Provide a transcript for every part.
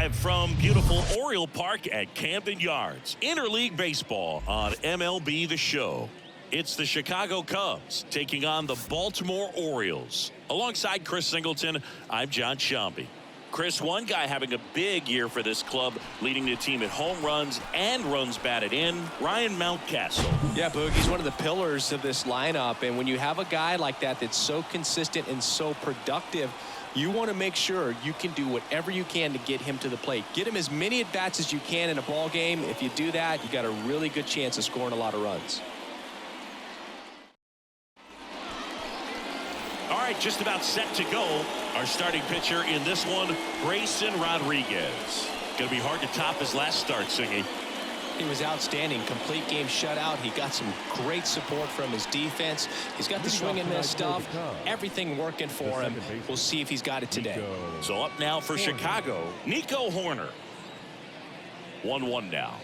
Live from beautiful Oriole Park at Camden Yards. Interleague baseball on MLB The Show. It's the Chicago Cubs taking on the Baltimore Orioles. Alongside Chris Singleton, I'm John Shambi. Chris, one guy having a big year for this club, leading the team in home runs and runs batted in, Ryan Mountcastle. Yeah, Boog, he's one of the pillars of this lineup, and when you have a guy like that that's so consistent and so productive, you want to make sure you can do whatever you can to get him to the plate. Get him as many at-bats as you can in a ball game. If you do that, you got a really good chance of scoring a lot of runs. All right, just about set to go. Our starting pitcher in this one, Grayson Rodriguez. Going to be hard to top his last start, Singy. He was outstanding. Complete game shutout. He got some great support from his defense. He's got the swing and miss stuff. Everything working for him. We'll see if he's got it today. So up now for Chicago, Nico Horner. 1-1 now.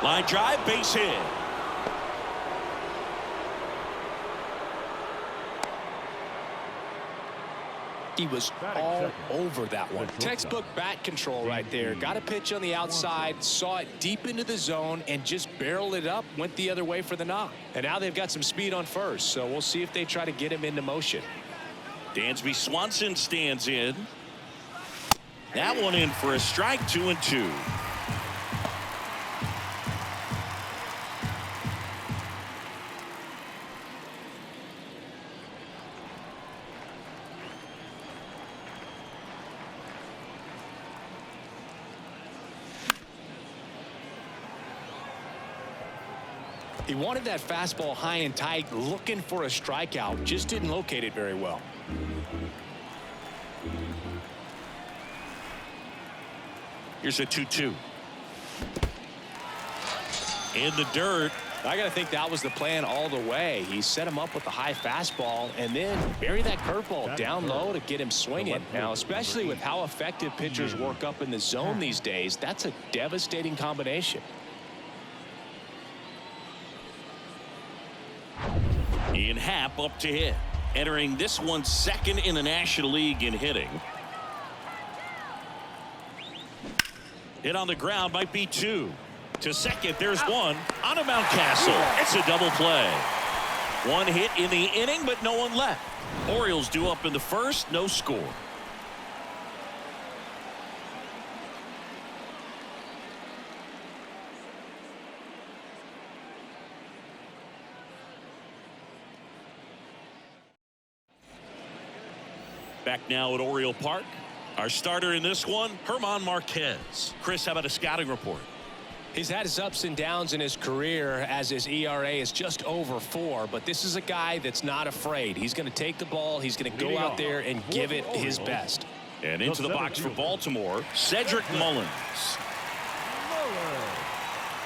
Line drive, base hit. He was all over that one. Textbook bat control right there. Got a pitch on the outside, saw it deep into the zone, and just barreled it up, went the other way for the knock. And now they've got some speed on first, so we'll see if they try to get him into motion. Dansby Swanson stands in. That one in for a strike, 2-2. He wanted that fastball high and tight, looking for a strikeout. Just didn't locate it very well. Here's a 2-2. In the dirt. I got to think that was the plan all the way. He set him up with the high fastball and then bury that curveball down low to get him swinging. Now, especially with how effective pitchers work up in the zone these days, that's a devastating combination. Ian Happ up to hit. Entering this one second in the National League in hitting. Hit on the ground, might be two. To second, there's one on a Mountcastle. It's a double play. One hit in the inning, but no one left. Orioles due up in the first, no score. Back now at Oriole Park. Our starter in this one, German Marquez. Chris, how about a scouting report? He's had his ups and downs in his career as his ERA is just over 4, but this is a guy that's not afraid. He's going to take the ball. He's going to go out there and give it his best. And into the box for Baltimore, Cedric Mullins.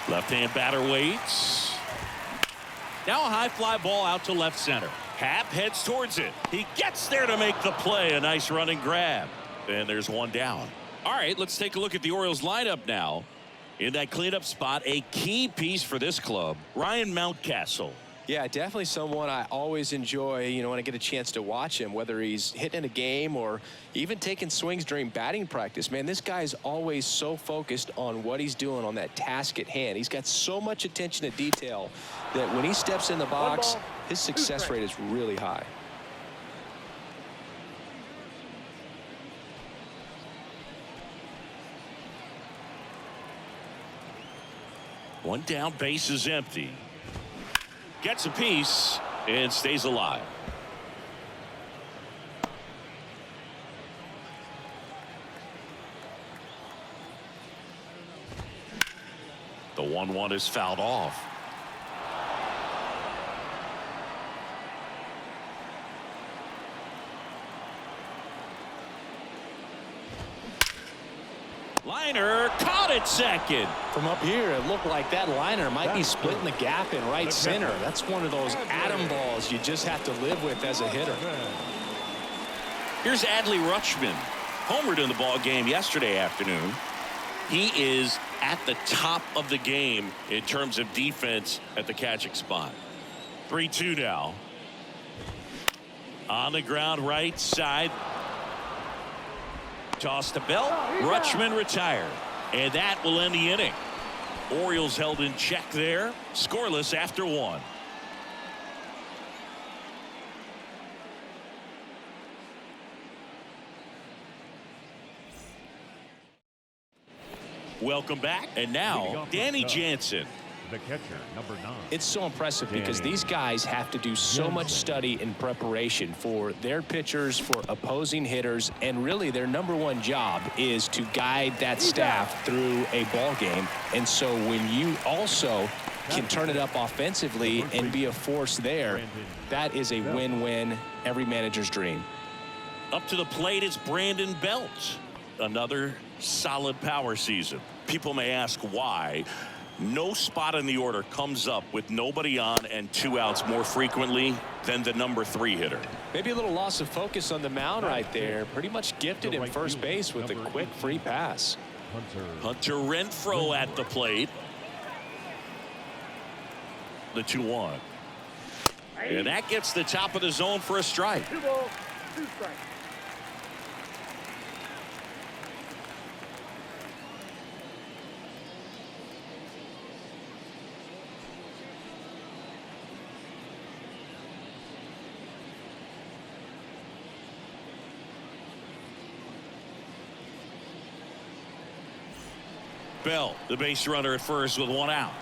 Left-hand batter waits. Now a high fly ball out to left center. Happ heads towards it. He gets there to make the play. A nice running grab. And there's one down. All right, let's take a look at the Orioles lineup now. In that cleanup spot, a key piece for this club, Ryan Mountcastle. Yeah, definitely someone I always enjoy, when I get a chance to watch him, whether he's hitting a game or even taking swings during batting practice. Man, this guy is always so focused on what he's doing on that task at hand. He's got so much attention to detail that when he steps in the box, his success rate is really high. One down, base is empty. Gets a piece and stays alive. The 1-1 is fouled off. Liner caught it second. From up here, it looked like that liner might be splitting the gap in right center. That's one of those atom balls you just have to live with as a hitter. Here's Adley Rutschman. Homered in the ball game yesterday afternoon. He is at the top of the game in terms of defense at the catching spot. 3-2 now. On the ground right side. Toss to Belt. Rutschman retired. And that will end the inning. Orioles held in check there. Scoreless after 1. Welcome back. And now, Danny Jansen. The catcher, number 9. It's so impressive because these guys have to do so much study and preparation for their pitchers, for opposing hitters, and really their #1 job is to guide that staff through a ball game. And so when you also can turn it up offensively and be a force there, that is a win-win, every manager's dream. Up to the plate is Brandon Belt. Another solid power season. People may ask why. No spot in the order comes up with nobody on and 2 outs more frequently than the #3 hitter. Maybe a little loss of focus on the mound right there. Pretty much gifted in first base with a quick free pass. Hunter Renfroe at the plate. The 2-1. And that gets the top of the zone for a strike. 2 balls, 2 strikes. Bell, the base runner at first with 1 out.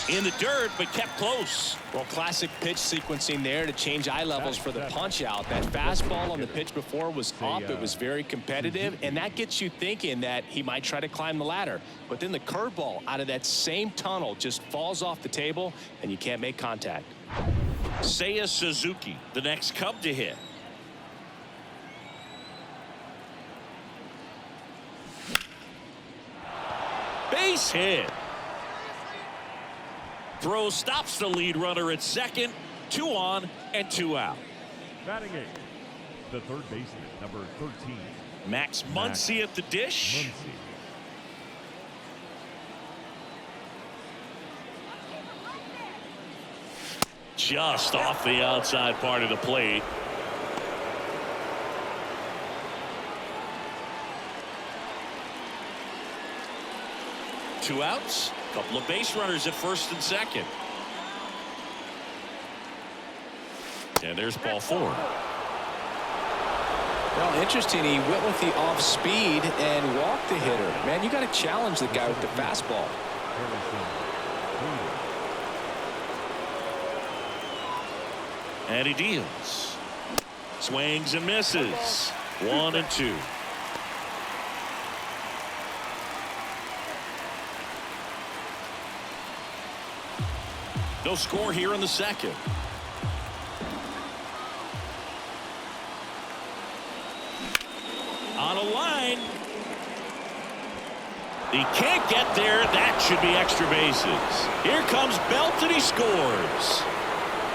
In the dirt, but kept close. Well, classic pitch sequencing there to change eye levels for the punch out. That fastball on the pitch before was up. It was very competitive, and that gets you thinking that he might try to climb the ladder. But then the curveball out of that same tunnel just falls off the table, and you can't make contact. Seiya Suzuki, the next Cub to hit. Base hit. Throw stops the lead runner at second. 2 on and 2 out. Batting 8. The third baseman, number 13. Max Muncy at the dish. Muncy. Just off the outside part of the plate. Two outs. Couple of base runners at first and second. And there's ball 4. Well, interesting. He went with the off speed and walked the hitter. Man, you got to challenge the guy with the fastball. And he deals. Swings and misses. 1 and 2. No score here in the second. On a line. He can't get there. That should be extra bases. Here comes Belt and he scores.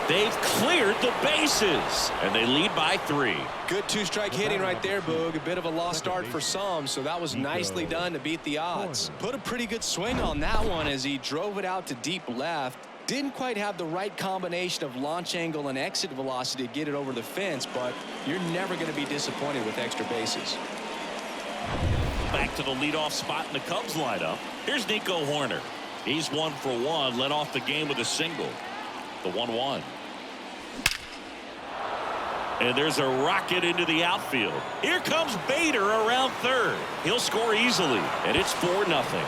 They've cleared the bases and they lead by 3. Good 2-strike hitting right there, Boog. A bit of a lost start for some, so that was nicely done to beat the odds. Put a pretty good swing on that one as he drove it out to deep left. Didn't quite have the right combination of launch angle and exit velocity to get it over the fence, but you're never going to be disappointed with extra bases. Back to the leadoff spot in the Cubs lineup. Here's Nico Hoerner. He's 1 for 1, led off the game with a single. The 1-1. And there's a rocket into the outfield. Here comes Bader around third. He'll score easily, and it's 4-0.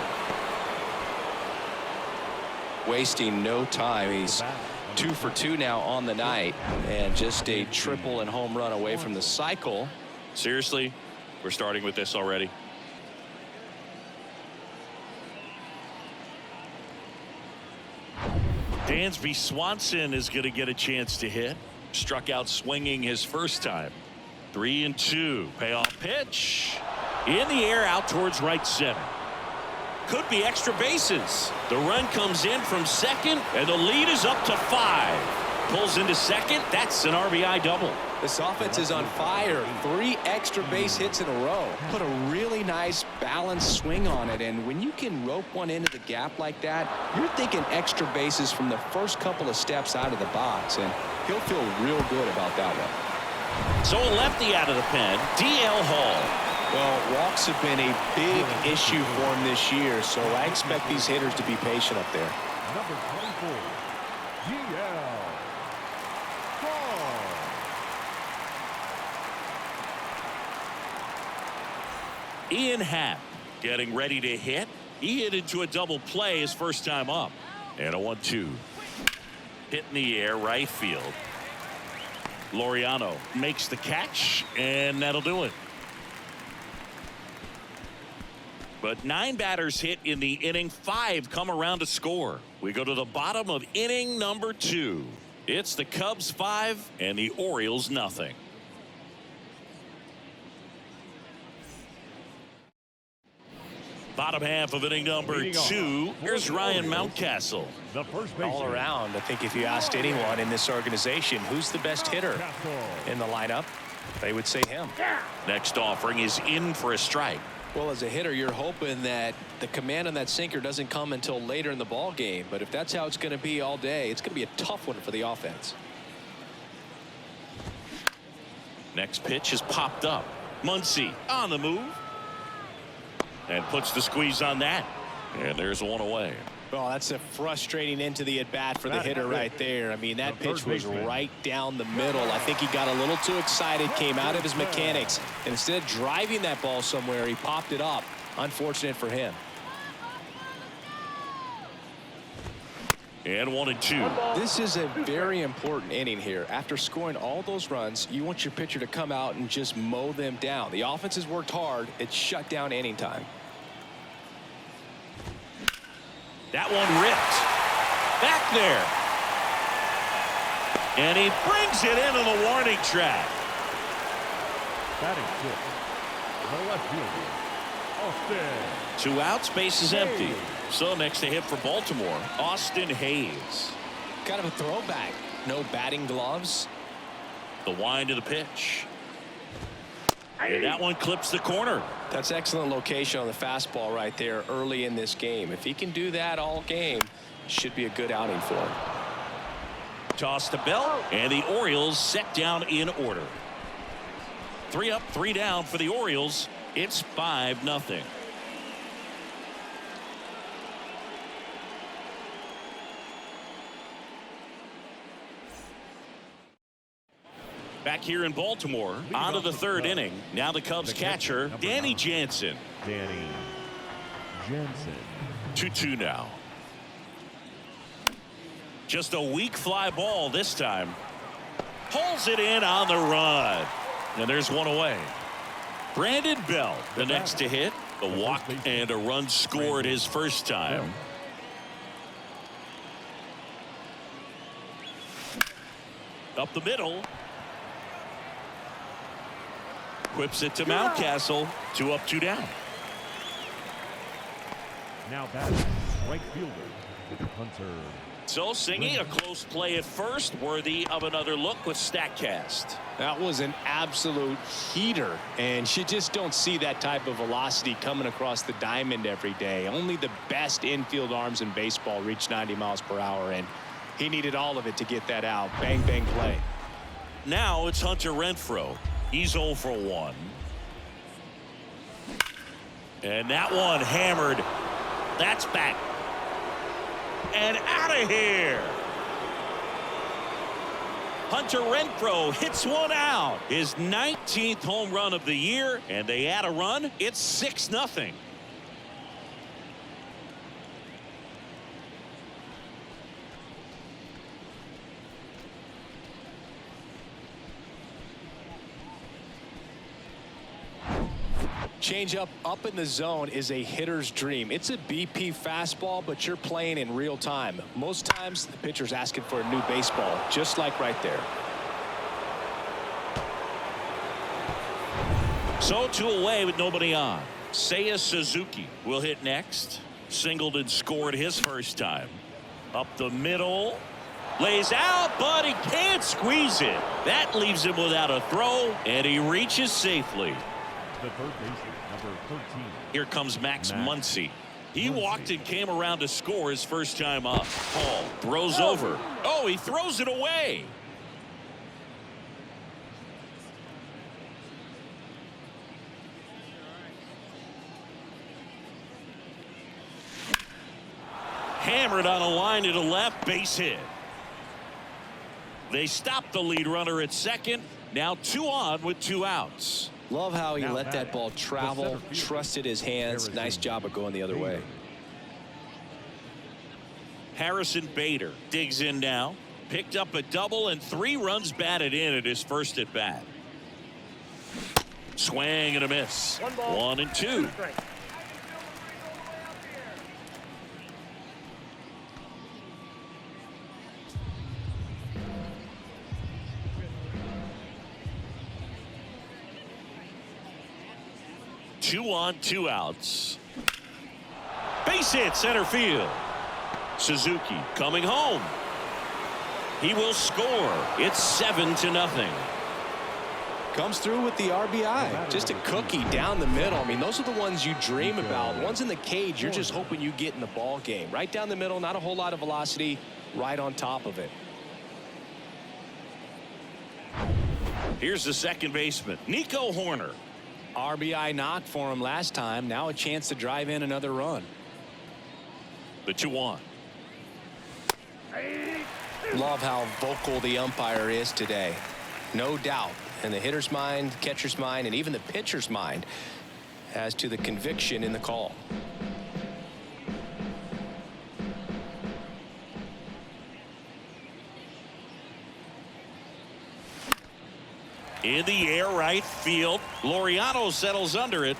Wasting no time. He's 2 for 2 now on the night, and just a triple and home run away from the cycle. Seriously, we're starting with this already. Dansby Swanson is going to get a chance to hit. Struck out swinging his first time. 3-2. Payoff pitch. In the air out towards right center. Could be extra bases. The run comes in from second, and the lead is up to 5. pulls into second. That's an RBI double. This offense is on fire. 3 extra base hits in a row. Put a really nice balanced swing on it, and when you can rope one into the gap like that, you're thinking extra bases from the first couple of steps out of the box, and he'll feel real good about that one. So a lefty out of the pen, DL Hall. Well, walks have been a big issue for him this year, so I expect these hitters to be patient up there. Number 24, DL Hall. Ian Happ getting ready to hit. He hit into a double play his first time up. And a 1-2. Hit in the air, right field. Laureano makes the catch, and that'll do it. But 9 batters hit in the inning. 5 come around to score. We go to the bottom of inning number 2. It's the Cubs 5 and the Orioles nothing. Bottom half of inning number 2. Here's Ryan Mountcastle. The first baseman. All around, I think if you asked anyone in this organization who's the best hitter in the lineup, they would say him. Next offering is in for a strike. Well, as a hitter, you're hoping that the command on that sinker doesn't come until later in the ball game. But if that's how it's going to be all day, it's going to be a tough one for the offense. Next pitch is popped up. Muncy on the move. And puts the squeeze on that. And there's one away. Well, that's a frustrating end to the at-bat for the hitter right there. I mean, that pitch was right down the middle. I think he got a little too excited, came out of his mechanics. And instead of driving that ball somewhere, he popped it up. Unfortunate for him. And 1-2. This is a very important inning here. After scoring all those runs, you want your pitcher to come out and just mow them down. The offense has worked hard. It's shut down inning time. That one ripped. Back there. And he brings it into the warning track. Batting 6. The left fielder, Austin. 2 outs, base is empty. So next to hit for Baltimore, Austin Hayes. Kind of a throwback. No batting gloves. The wind of the pitch. And that one clips the corner. That's excellent location on the fastball right there early in this game. If he can do that all game, should be a good outing for him. Toss to Bell, and the Orioles set down in order. 3 up, 3 down for the Orioles. It's 5-0. Back here in Baltimore, on to the 3rd inning. Now the Cubs catcher, Danny Jansen. Danny Jansen. 2-2 now. Just a weak fly ball this time. Pulls it in on the run. And there's one away. Brandon Bell, the next to hit. A walk and a run scored his first time. Up the middle. Whips it to Mountcastle. 2 up, 2 down. Now batting, right fielder, Hunter. So singing a close play at first, worthy of another look with StatCast. That was an absolute heater, and you just don't see that type of velocity coming across the diamond every day. Only the best infield arms in baseball reach 90 miles per hour, and he needed all of it to get that out. Bang, bang play. Now it's Hunter Renfroe. He's 0 for 1. And that one hammered. That's back. And out of here. Hunter Renfroe hits one out. His 19th home run of the year. And they add a run. It's 6-0. Change up in the zone is a hitter's dream. It's a BP fastball, but you're playing in real time. Most times the pitcher's asking for a new baseball, just like right there. So 2 away with nobody on. Seiya Suzuki will hit next. Singled and scored his first time. Up the middle. Lays out, but he can't squeeze it. That leaves him without a throw, and he reaches safely. The third baseman, number 13. Here comes Max Muncy. He walked and came around to score his first time up. Paul throws over. Oh, he throws it away. Hammered on a line to the left, base hit. They stopped the lead runner at second. Now 2 on with 2 outs. Love how he Now let that ball travel, trusted his hands. Nice job of going the other way. Harrison Bader digs in now. Picked up a double and 3 runs batted in at his first at bat. Swing and a miss. 1 and 2. Two on, 2 outs. Base hit center field. Suzuki coming home. He will score. It's 7-0. Comes through with the RBI. Just a cookie down the middle. I mean, those are the ones you dream about. Ones in the cage, you're just hoping you get in the ball game. Right down the middle, not a whole lot of velocity, right on top of it. Here's the second baseman, Nico Horner. RBI knock for him last time. Now a chance to drive in another run. The 2-1. Love how vocal the umpire is today. No doubt in the hitter's mind, catcher's mind, and even the pitcher's mind as to the conviction in the call. In the air, right field. Laureano settles under it,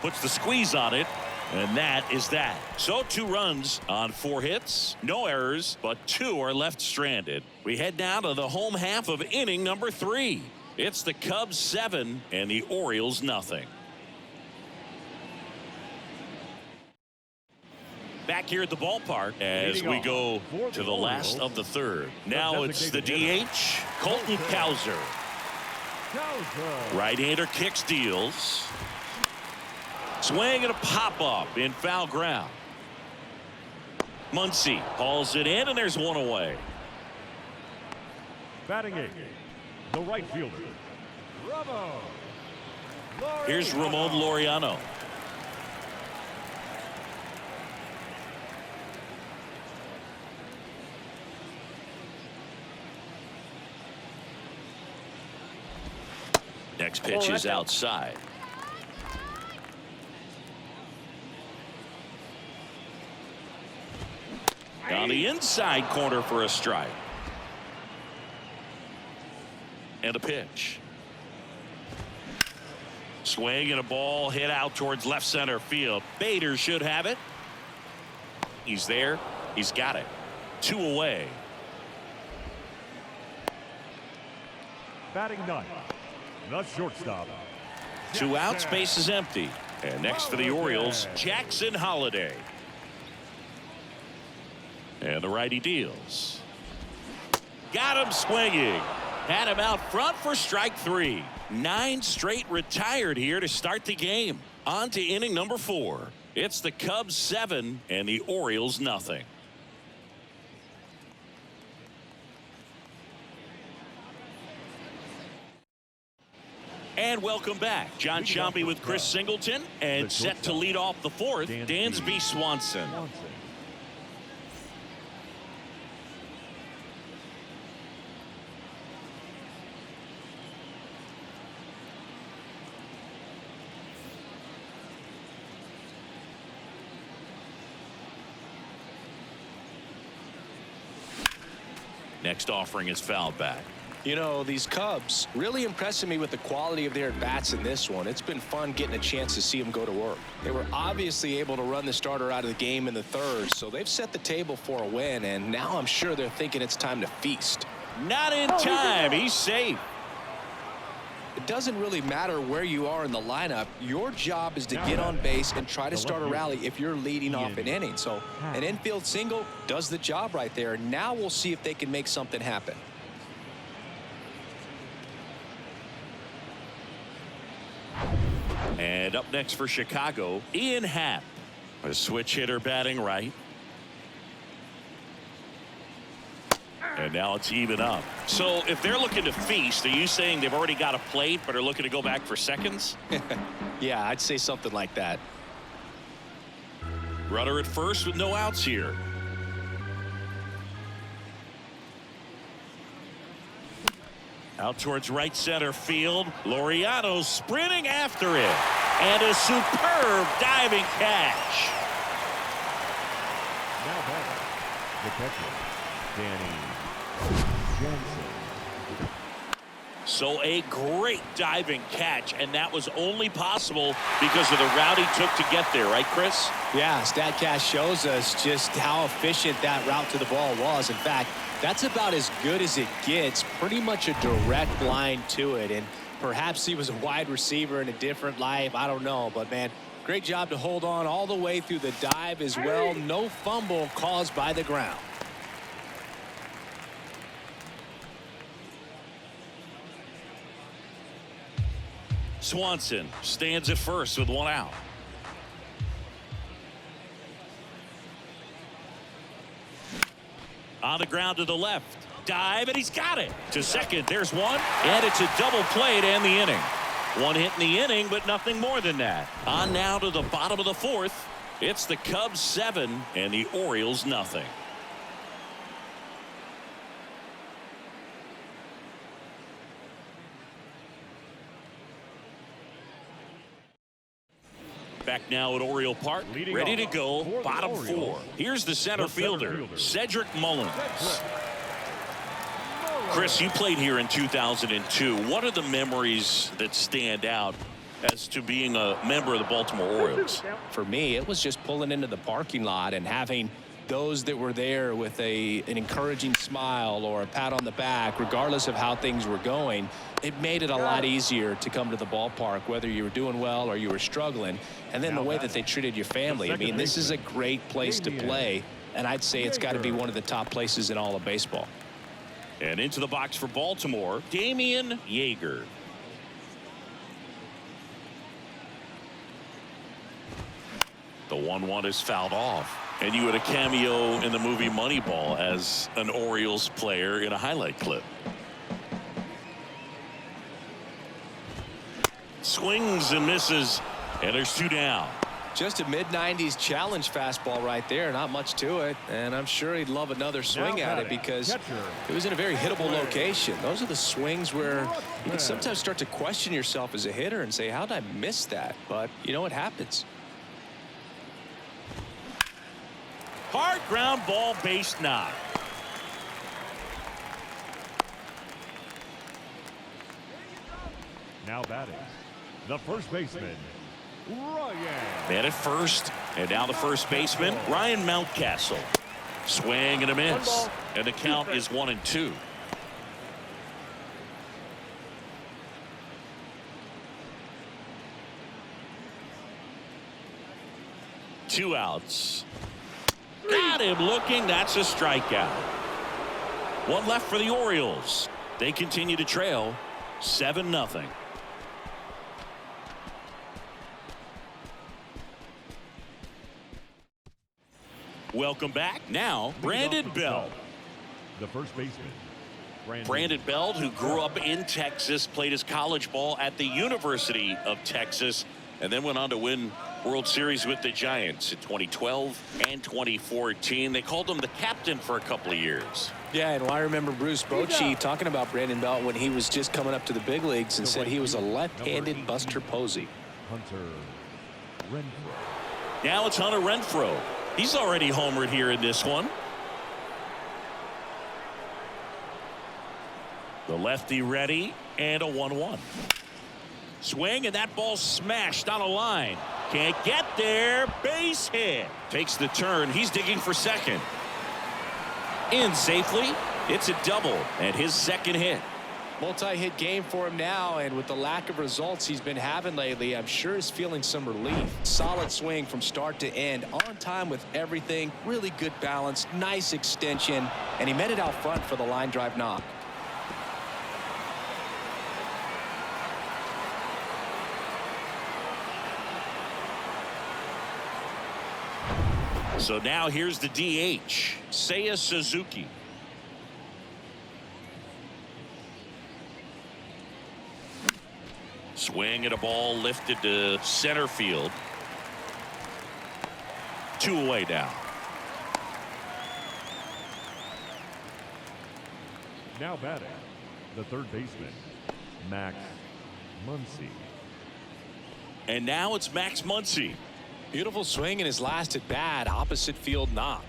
puts the squeeze on it, and that is that. So 2 runs on 4 hits, no errors, but 2 are left stranded. We head now to the home half of inning number 3. It's the Cubs 7 and the Orioles nothing. Back here at the ballpark as we go to the last of the third. Now it's the DH, Colton Cowser. Right-hander kicks, deals. Swing and a pop-up in foul ground. Muncy hauls it in, and there's 1 away. Batting 8, the right fielder, Here's Ramon Laureano. Next pitch is outside. On the inside corner for a strike. And a pitch. Swing and a ball hit out towards left center field. Bader should have it. He's there. He's got it. 2 away. batting 9, the shortstop. 2 outs, base is empty. And next for the Orioles, Jackson Holliday. And the righty deals. Got him swinging. Had him out front for strike 3. 9 straight retired here to start the game. On to inning number 4. It's the Cubs 7 and the Orioles nothing. And welcome back. John Sciambi with Chris Singleton, and set to lead off the 4th, Dansby Swanson. Next offering is fouled back. You know, these Cubs really impressing me with the quality of their at-bats in this one. It's been fun getting a chance to see them go to work. They were obviously able to run the starter out of the game in the 3rd, so they've set the table for a win, and now I'm sure they're thinking it's time to feast. Not in time. He's safe. doesn't really matter where you are in the lineup. Your job is to get on base and try to start a rally if you're leading off an inning. So an infield single does the job right there. Now we'll see if they can make something happen. And up next for Chicago, Ian Happ, a switch hitter batting right. And now it's even up. So if they're looking to feast, are you saying they've already got a plate but are looking to go back for seconds? Yeah, I'd say something like that. Runner at first with no outs here. Out towards right center field. Laureano sprinting after it. And a superb diving catch. Now batting, the catcher, Danny Jansen. So a great diving catch, and that was only possible because of the route he took to get there, right, Chris? Yeah, StatCast shows us just how efficient that route to the ball was. In fact, that's about as good as it gets, pretty much a direct line to it. And perhaps he was a wide receiver in a different life. I don't know. But, man, great job to hold on all the way through the dive as well. No fumble caused by the ground. Swanson stands at first with one out. On the ground to the left. Dive, and he's got it. To second, there's one. And it's a double play to end the inning. One hit in the inning, but nothing more than that. On now to the bottom of the fourth. It's the Cubs 7 and the Orioles nothing. Back now at Oriole Park, ready to go, bottom four. Here's the center fielder, Cedric Mullins. Chris, you played here in 2002. What are the memories that stand out as to being a member of the Baltimore Orioles? For me, it was just pulling into the parking lot and having those that were there with an encouraging smile or a pat on the back, regardless of how things were going. It made it a lot easier to come to the ballpark, whether you were doing well or you were struggling. And then the way that they treated your family. I mean, this is a great place to play, and I'd say it's got to be one of the top places in all of baseball. And into the box for Baltimore, Damian Yeager. The 1-1 is fouled off. And you had a cameo in the movie Moneyball as an Orioles player in a highlight clip. Swings and misses, and there's two down. Just a mid-90s challenge fastball right there. Not much to it. And I'm sure he'd love another swing at it because it was in a very hittable location. Those are the swings where you can sometimes start to question yourself as a hitter and say, how did I miss that? But, you know, it happens. Hard ground ball, base knock. Now batting, the first baseman, Ryan. Man at first, and now the first baseman, Ryan Mountcastle. Swing and a miss, and the count is 1-2. Two outs. Got him looking. That's a strikeout. One left for the Orioles. They continue to trail 7-0. Welcome back. Now, Brandon Belt. The first baseman, Brandon Belt, who grew up in Texas, played his college ball at the University of Texas, and then went on to win World Series with the Giants in 2012 and 2014. They called him the captain for a couple of years. Yeah, and I remember Bruce Bochy talking about Brandon Belt when he was just coming up to the big leagues and said he was a left-handed Buster Posey. Hunter Renfroe. Now it's Hunter Renfroe. He's already homered here in this one. The lefty ready, and a 1-1. Swing, and that ball smashed on a line. Can't get there. Base hit. Takes the turn. He's digging for second. In safely. It's a double and his second hit. Multi-hit game for him now, and with the lack of results he's been having lately, I'm sure he's feeling some relief. Solid swing from start to end, on time with everything, really good balance, nice extension, and he met it out front for the line drive knock. So now here's the DH, Seiya Suzuki. Swing at a ball lifted to center field. 2 away now. Now batting, the third baseman, Max Muncy. And now it's Max Muncy. Beautiful swing in his last at bat, opposite field knock.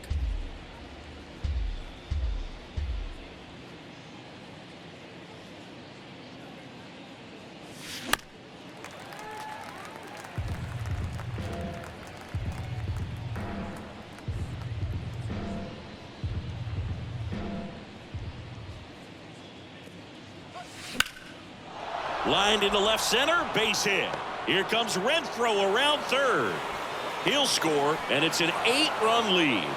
Lined into left center, base hit. Here comes Renfroe around third. He'll score, and it's an 8-run lead.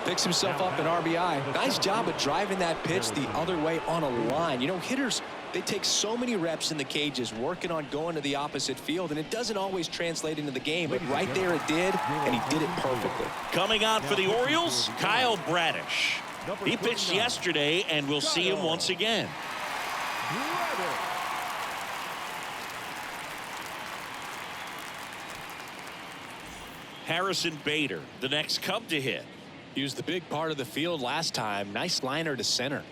Picks himself up an RBI. Nice job of driving that pitch the other way on a line. You know, hitters, they take so many reps in the cages working on going to the opposite field, and it doesn't always translate into the game, but right there it did, and he did it perfectly. Coming on for the Orioles, Kyle Bradish. He pitched yesterday, and we'll see him once again. Harrison Bader, the next Cub to hit. He was the big part of the field last time. Nice liner to center.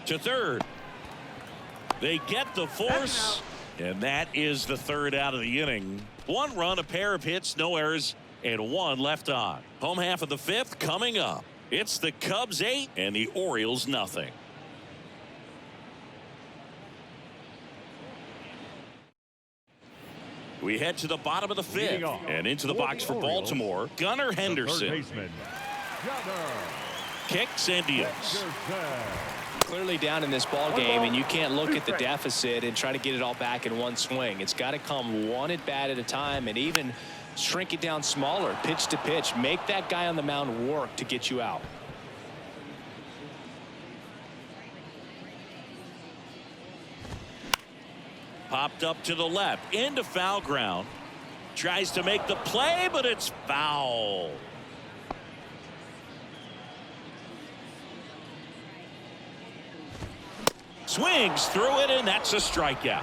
To third. They get the force, and that is the third out of the inning. 1 run, a pair of hits, no errors, and 1 left on. Home half of the 5th coming up. It's the Cubs 8 and the Orioles nothing. We head to the bottom of the 5th and into the box for Baltimore. Gunnar Henderson. Third baseman, Gunnar. Kicks and deals. Clearly down in this ball game, and you can't look at the deficit and try to get it all back in one swing. It's got to come one at bat at a time, and even shrink it down smaller, pitch to pitch. Make that guy on the mound work to get you out. Popped up to the left, into foul ground. Tries to make the play, but it's foul. Swings through it, and that's a strikeout.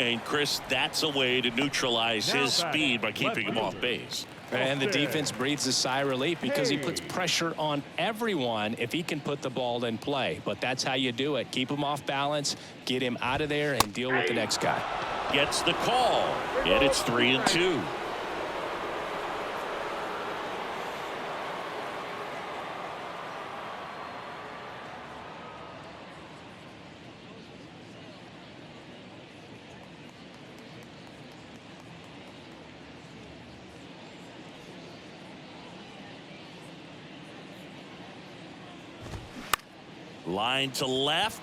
And Chris, that's a way to neutralize his speed by keeping him off base. And the defense breathes a sigh of relief because he puts pressure on everyone if he can put the ball in play. But that's how you do it. Keep him off balance, get him out of there, and deal with the next guy. Gets the call, and it's 3-2. Line to left,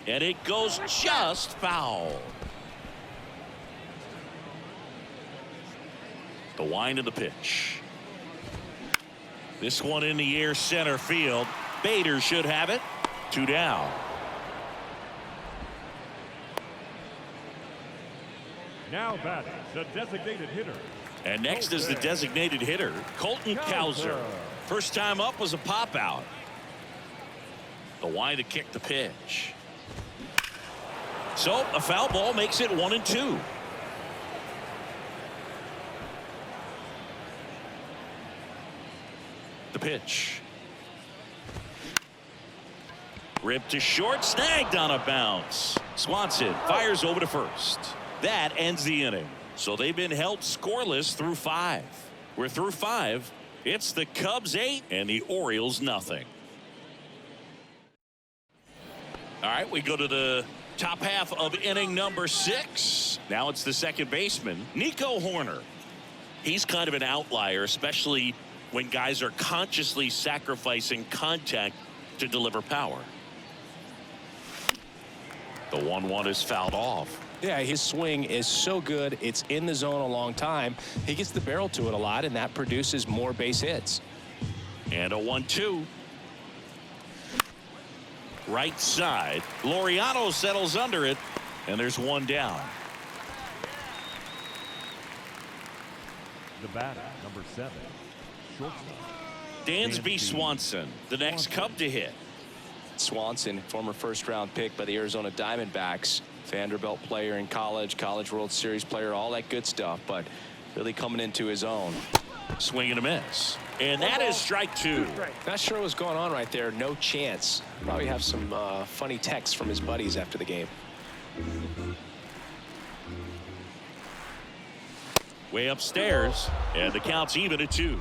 and it goes just foul. The wind of the pitch. This one in the air, center field. Bader should have it. 2 down. Now batting, the designated hitter. And next is the designated hitter, Colton Cowser. First time up was a pop out. The wind to kick the pitch. So a foul ball makes it 1-2. The pitch. Ripped to short, snagged on a bounce. Swanson fires over to first. That ends the inning. So they've been held scoreless through 5. We're through 5. It's the Cubs 8 and the Orioles nothing. All right, we go to the top half of inning number 6. Now it's the second baseman, Nico Hoerner. He's kind of an outlier, especially when guys are consciously sacrificing contact to deliver power. The 1-1 is fouled off. Yeah, his swing is so good. It's in the zone a long time. He gets the barrel to it a lot, and that produces more base hits. And a 1-2. Right side. Laureano settles under it, and there's one down. The batter, number 7, shortstop. Dansby Swanson, the next Cub to hit. Swanson, former first-round pick by the Arizona Diamondbacks. Vanderbilt player in college, College World Series player, all that good stuff, but really coming into his own. Swing and a miss. And that is strike 2. Not sure what's going on right there. No chance. Probably have some funny texts from his buddies after the game. Way upstairs, and the count's even at 2.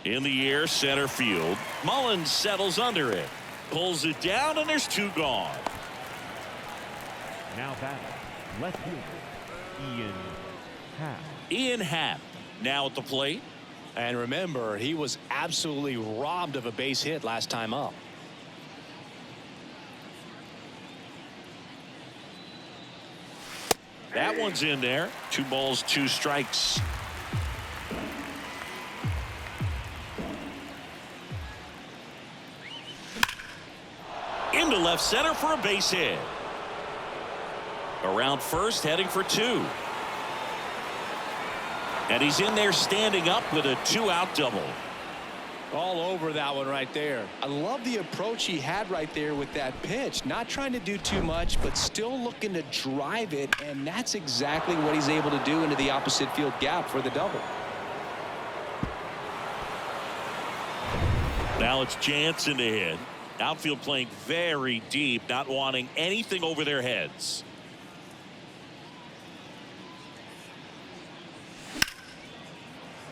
In the air, center field. Mullins settles under it. Pulls it down, and there's 2 gone. Now batting, left fielder, Ian Happ. Ian Happ now at the plate. And remember, he was absolutely robbed of a base hit last time up. That one's in there. 2 balls, 2 strikes. Into left center for a base hit. Around first, heading for 2. And he's in there standing up with a 2-out double. All over that one right there. I love the approach he had right there with that pitch. Not trying to do too much, but still looking to drive it, and that's exactly what he's able to do into the opposite field gap for the double. Now it's Jansen to hit. Outfield playing very deep, not wanting anything over their heads.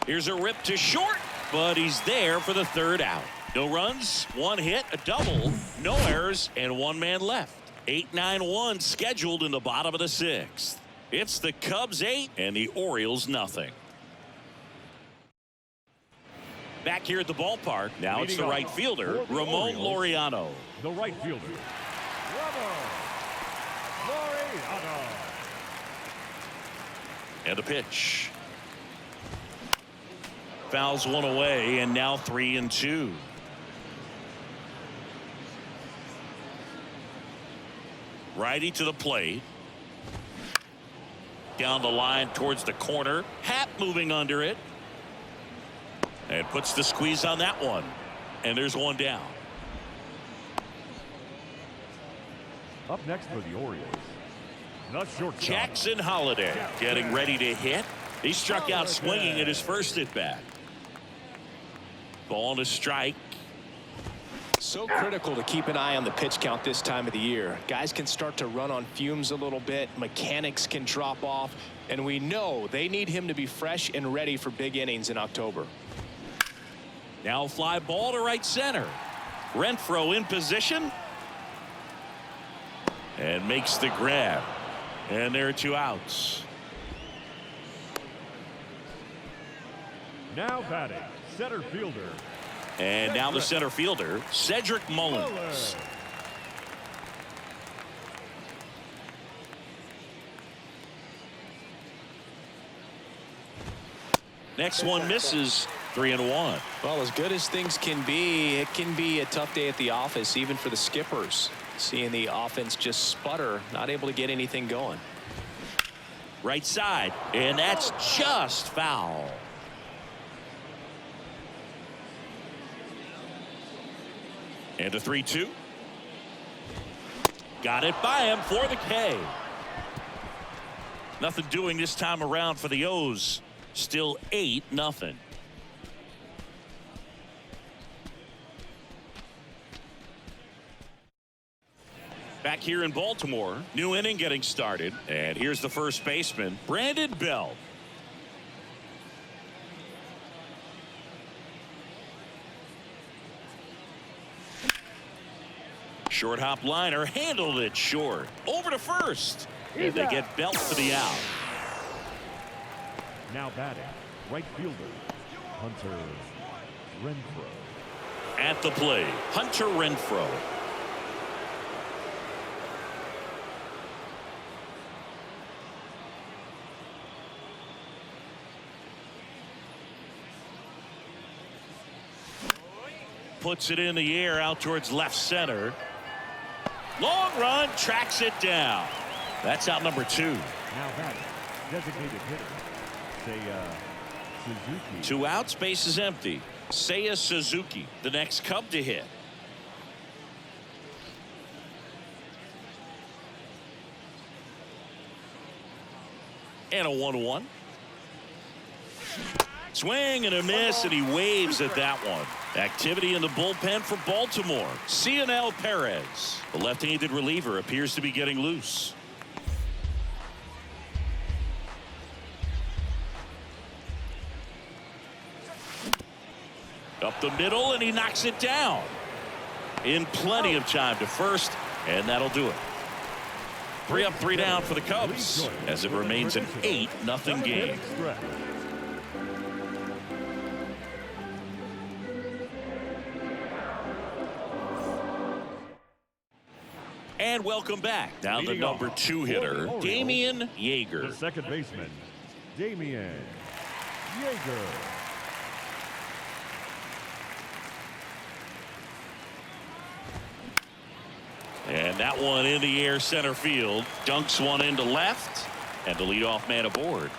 Here's a rip to short, but he's there for the 3rd out. No runs, 1 hit, a double, no errors, and 1 man left. 8-9-1 scheduled in the bottom of the 6th. It's the Cubs 8 and the Orioles nothing. Back here at the ballpark, now it's the right fielder, Ramon Laureano. The right fielder, Ramon Laureano. And the pitch. Fouls one away, and now 3-2. Righty to the plate. Down the line towards the corner. Happ moving under it. And puts the squeeze on that one. And there's 1 down. Up next for the Orioles, the shortstop, Jackson Holliday getting ready to hit. He struck out swinging at his first at bat. Ball and a strike. So critical to keep an eye on the pitch count this time of the year. Guys can start to run on fumes a little bit. Mechanics can drop off. And we know they need him to be fresh and ready for big innings in October. Now fly ball to right center. Renfroe in position. And makes the grab. And there are 2 outs. now batting, center fielder. And now the center fielder, Cedric Mullins. Next one misses. 3-1. Well, as good as things can be, it can be a tough day at the office, even for the skippers. Seeing the offense just sputter, not able to get anything going. Right side, and that's just foul. And a 3-2. Got it by him for the K. Nothing doing this time around for the O's. Still 8-0. Back here in Baltimore, new inning getting started, and here's the first baseman, Brandon Belt. Short hop liner handled it short over to first, and they get Belt for the out. Now batting, right fielder, Hunter Renfroe. At the plate, Hunter Renfroe. Puts it in the air out towards left center. Long run, tracks it down. That's out number 2. Now batting, designated hitter, Seiya Suzuki. 2 outs, base is empty. Seiya Suzuki, the next Cub to hit. And a 1-1. Swing and a miss, and he waves at that one. Activity in the bullpen for Baltimore. Cionel Perez, the left-handed reliever, appears to be getting loose. Up the middle, and he knocks it down. In plenty of time to first, and that'll do it. 3 up, 3 down for the Cubs, as it remains an 8-0 game. And welcome back. Down the number 2 hitter, Damian Yeager. The second baseman, Damian Yeager. And that one in the air center field. Dunks one into left, and the leadoff man aboard.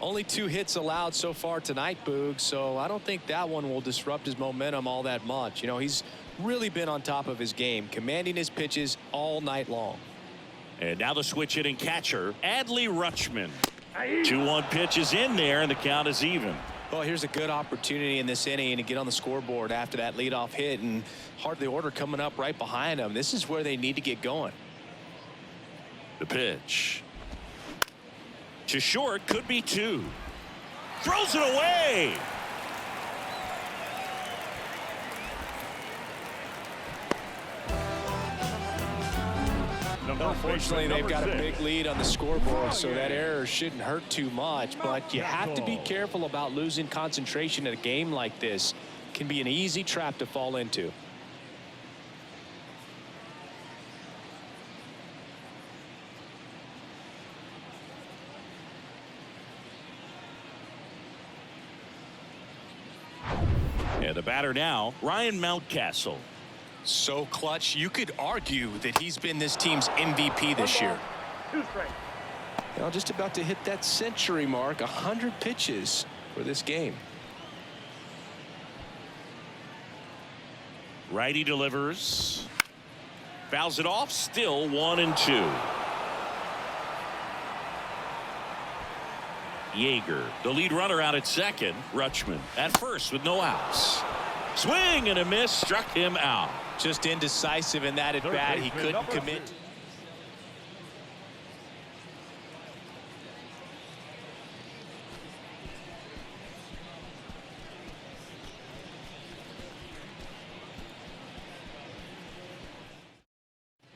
Only 2 hits allowed so far tonight, Boog, so I don't think that one will disrupt his momentum all that much. You know, he's really been on top of his game, commanding his pitches all night long. And now the switch hitting catcher, Adley Rutschman. 2-1 pitch is in there, and the count is even. Well, here's a good opportunity in this inning to get on the scoreboard after that leadoff hit, and heart of the order coming up right behind him. This is where they need to get going. The pitch. To short, could be 2. Throws it away. Unfortunately, they've got a big lead on the scoreboard, so that error shouldn't hurt too much. But you have to be careful about losing concentration in a game like this. It can be an easy trap to fall into. And the batter now, Ryan Mountcastle. So clutch, you could argue that he's been this team's MVP this year. Now just about to hit that century mark, 100 pitches for this game. Righty delivers. Fouls it off, still 1-2. Yeager, the lead runner out at second. Rutschman at first with no outs. Swing and a miss, struck him out. Just indecisive in that at bat. He couldn't commit.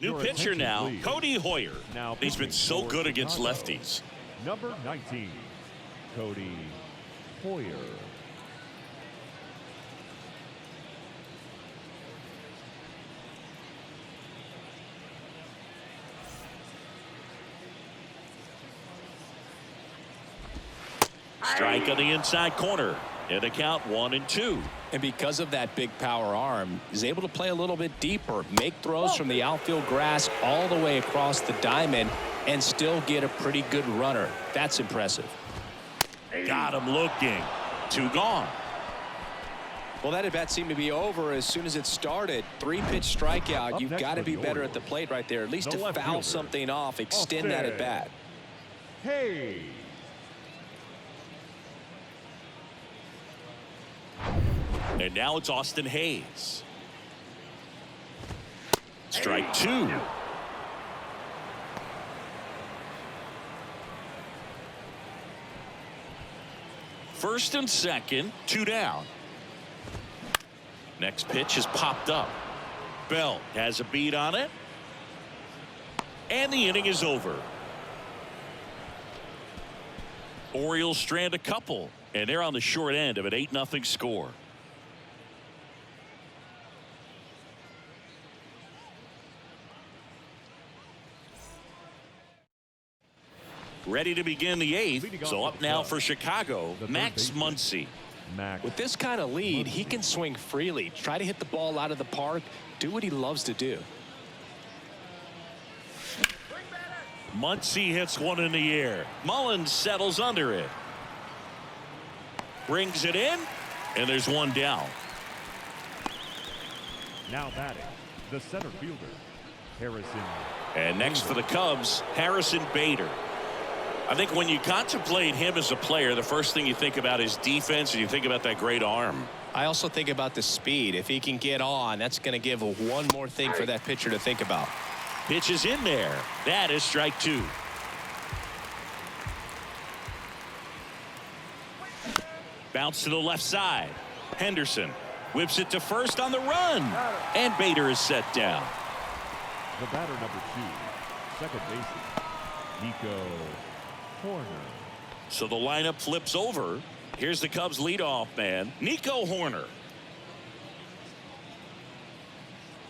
New pitcher now, Cody Hoyer. He's been so good against lefties. Number 19, Cody Hoyer. Strike on the inside corner. And the count 1-2. And because of that big power arm, he's able to play a little bit deeper, make throws from the outfield grass all the way across the diamond, and still get a pretty good runner. That's impressive. Got him looking. 2 gone. Well, that at bat seemed to be over as soon as it started. 3-pitch strikeout. You've got to be better at the plate right there, at least to foul something off, extend that at bat. Hey. And now it's Austin Hayes. Strike 2. First and second, 2 down. Next pitch is popped up. Bell has a beat on it. And the inning is over. Orioles strand a couple, and they're on the short end of an 8-0 score. Ready to begin the 8th. So up now for Chicago, Max Muncy. With this kind of lead, he can swing freely, try to hit the ball out of the park, do what he loves to do. Muncy hits one in the air. Mullins settles under it. Brings it in, and there's one down. Now batting, the center fielder, Harrison. And next for the Cubs, Harrison Bader. I think when you contemplate him as a player, the first thing you think about is defense, and you think about that great arm. I also think about the speed. If he can get on, that's going to give one more thing for that pitcher to think about. Pitch is in there. That is strike 2. Bounce to the left side. Henderson whips it to first on the run. And Bader is set down. The batter number 2, second baseman, Nico Horner. So the lineup flips over. Here's the Cubs leadoff man, Nico Horner.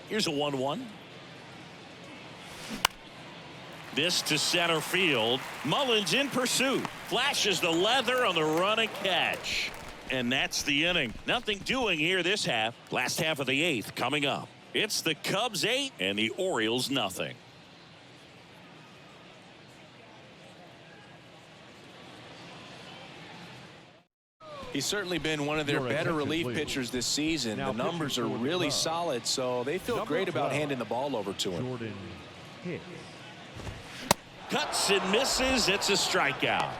Here's a 1-1. This to center field. Mullins in pursuit. Flashes the leather on the run and catch. And that's the inning. Nothing doing here this half. Last half of the 8th coming up. It's the Cubs 8 and the Orioles nothing. He's certainly been one of their better relief pitchers this season. The numbers are really solid, so they feel great about handing the ball over to him. Jordan Hicks. Cuts and misses. It's a strikeout.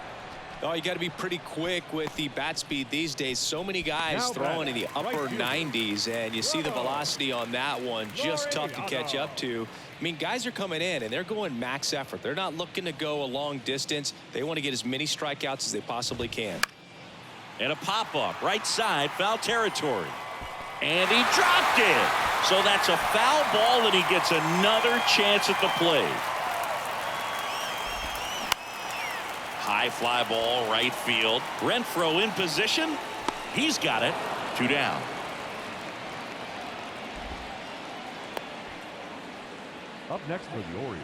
Oh, you got to be pretty quick with the bat speed these days. So many guys throwing in the upper 90s, and you see the velocity on that one. Just tough to catch up to. I mean, guys are coming in, and they're going max effort. They're not looking to go a long distance. They want to get as many strikeouts as they possibly can. And a pop-up right side, foul territory. And he dropped it. So that's a foul ball, and he gets another chance at the plate. High fly ball, right field. Renfroe in position. He's got it. 2 down. Up next for the Orioles,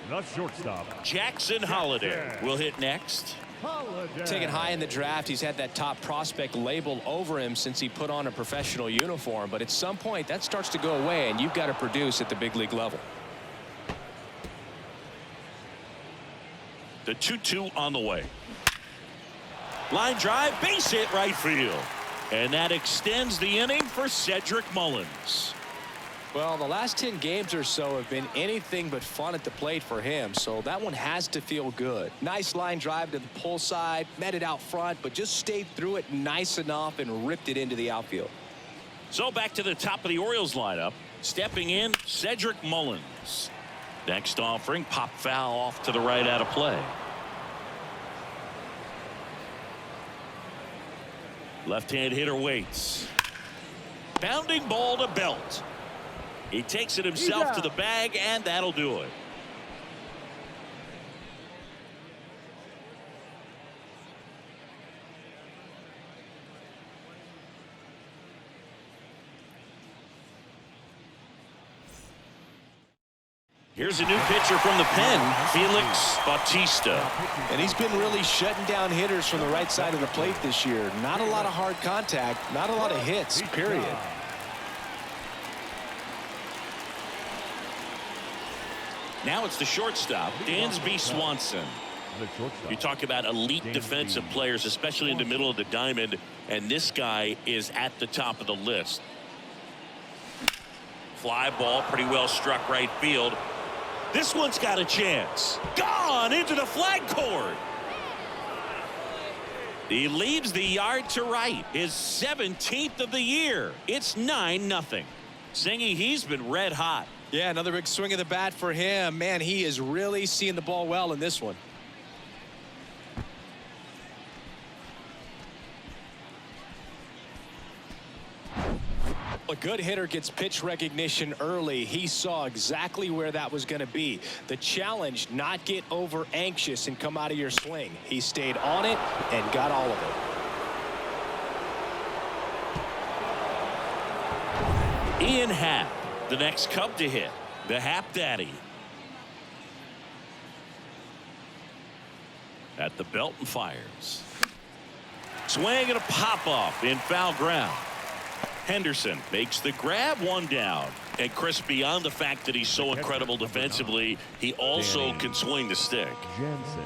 the shortstop, Jackson Holliday will hit next. Holliday. Taken high in the draft, he's had that top prospect label over him since he put on a professional uniform. But at some point, that starts to go away, and you've got to produce at the big league level. The 2-2 on the way. Line drive, base hit right field. And that extends the inning for Cedric Mullins. Well, the last 10 games or so have been anything but fun at the plate for him, so that one has to feel good. Nice line drive to the pull side, met it out front, but just stayed through it nice enough and ripped it into the outfield. So back to the top of the Orioles lineup. Stepping in, Cedric Mullins. Next offering, pop foul off to the right out of play. Left-hand hitter waits. Bounding ball to Belt. He takes it himself to the bag, and that'll do it. Here's a new pitcher from the pen, Felix Bautista. And he's been really shutting down hitters from the right side of the plate this year. Not a lot of hard contact, not a lot of hits, period. Now it's the shortstop, Dansby Swanson. You talk about elite defensive players, especially in the middle of the diamond, and this guy is at the top of the list. Fly ball, pretty well struck right field. This one's got a chance. Gone into the flag cord. He leaves the yard to right. His 17th of the year. It's 9-0. Singy, he's been red hot. Yeah, another big swing of the bat for him. Man, he is really seeing the ball well in this one. A good hitter gets pitch recognition early. He saw exactly where that was going to be. The challenge, not get over anxious and come out of your swing. He stayed on it and got all of it. Ian Happ, the next Cub to hit. The Happ Daddy. At the belt and fires. Swing and a pop-up in foul ground. Henderson makes the grab, one down. And Chris, beyond the fact that he's so incredible defensively, he also can swing the stick. Jensen.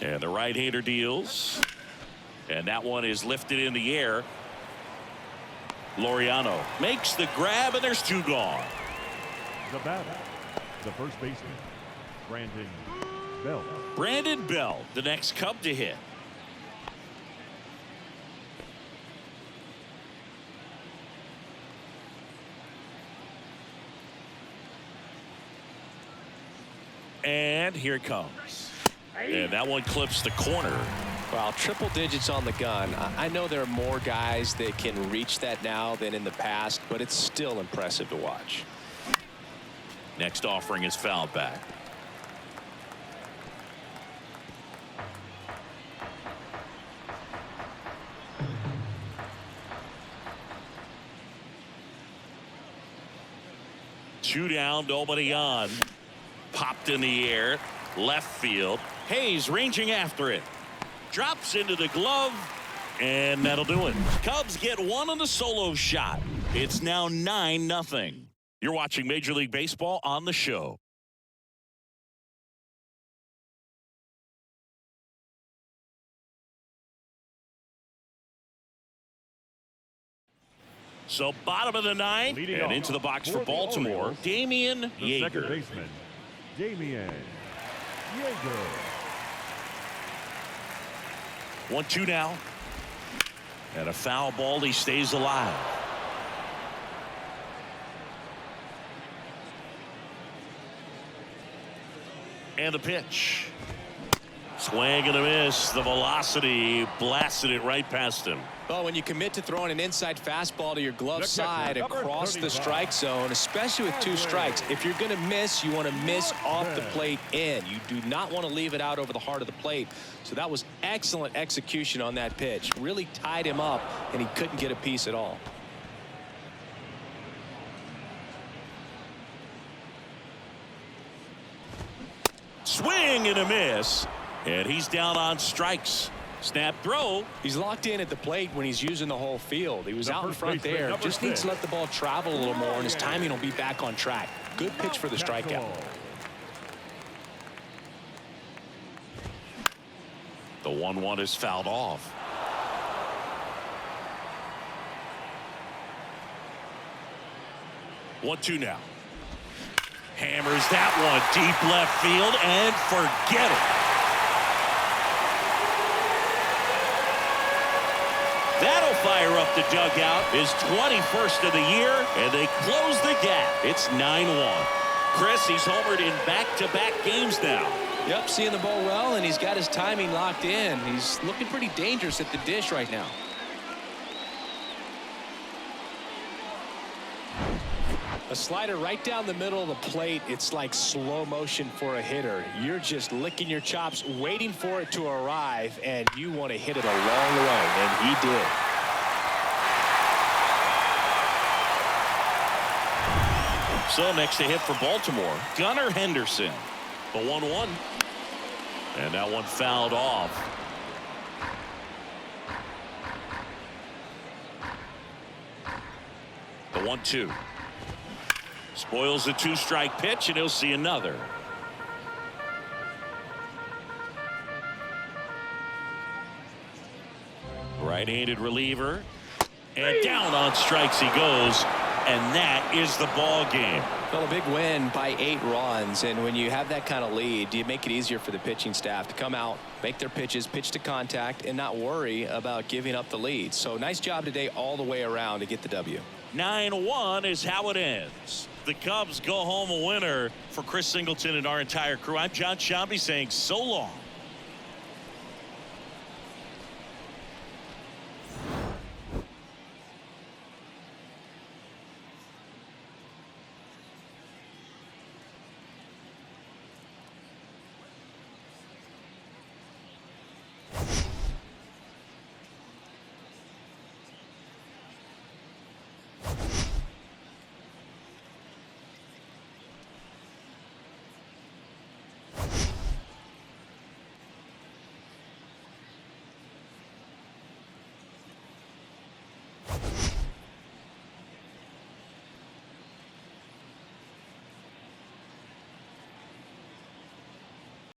And the right-hander deals. And that one is lifted in the air. Laureano makes the grab, and there's two gone. The batter, the first baseman, Brandon Belt. Brandon Belt, the next Cub to hit. And here it comes. And that one clips the corner. Wow, triple digits on the gun. I know there are more guys that can reach that now than in the past, but it's still impressive to watch. Next offering is fouled back. Two down, nobody on. Popped in the air, left field. Hayes ranging after it. Drops into the glove, and that'll do it. Cubs get one on the solo shot. It's now 9-0. You're watching Major League Baseball on the show. So bottom of the ninth, and into the box for Baltimore, Damian Yeager. Second baseman, Damian Yeager. 1-2 now. And a foul ball. He stays alive. And the pitch. Swing and a miss. The velocity blasted it right past him. Well, when you commit to throwing an inside fastball to your glove side across the strike zone, especially with two strikes, if you're going to miss, you want to miss off the plate in. You do not want to leave it out over the heart of the plate. So that was excellent execution on that pitch. Really tied him up, and he couldn't get a piece at all. Swing and a miss. And he's down on strikes. Snap throw. He's locked in at the plate when he's using the whole field. He was out in front there. Just needs to let the ball travel a little more, and his timing will be back on track. Good pitch for the strikeout. The 1-1 is fouled off. One-two now. Hammers that one deep left field and forget it. That'll fire up the dugout. His 21st of the year, and they close the gap. It's 9-1. Chris, he's homered in back-to-back games now. Yep, seeing the ball well, and he's got his timing locked in. He's looking pretty dangerous at the dish right now. A slider right down the middle of the plate. It's like slow motion for a hitter. You're just licking your chops, waiting for it to arrive, and you want to hit it a long way, and he did. So next to hit for Baltimore, Gunnar Henderson. The 1-1. And that one fouled off. The 1-2. Spoils the two-strike pitch, and he'll see another. Right-handed reliever. And down on strikes he goes. And that is the ball game. Well, a big win by 8 runs, and when you have that kind of lead, you make it easier for the pitching staff to come out, make their pitches, pitch to contact, and not worry about giving up the lead. So nice job today all the way around to get the W. 9-1 is how it ends. The Cubs go home a winner. For Chris Singleton and our entire crew, I'm John Shambi saying so long.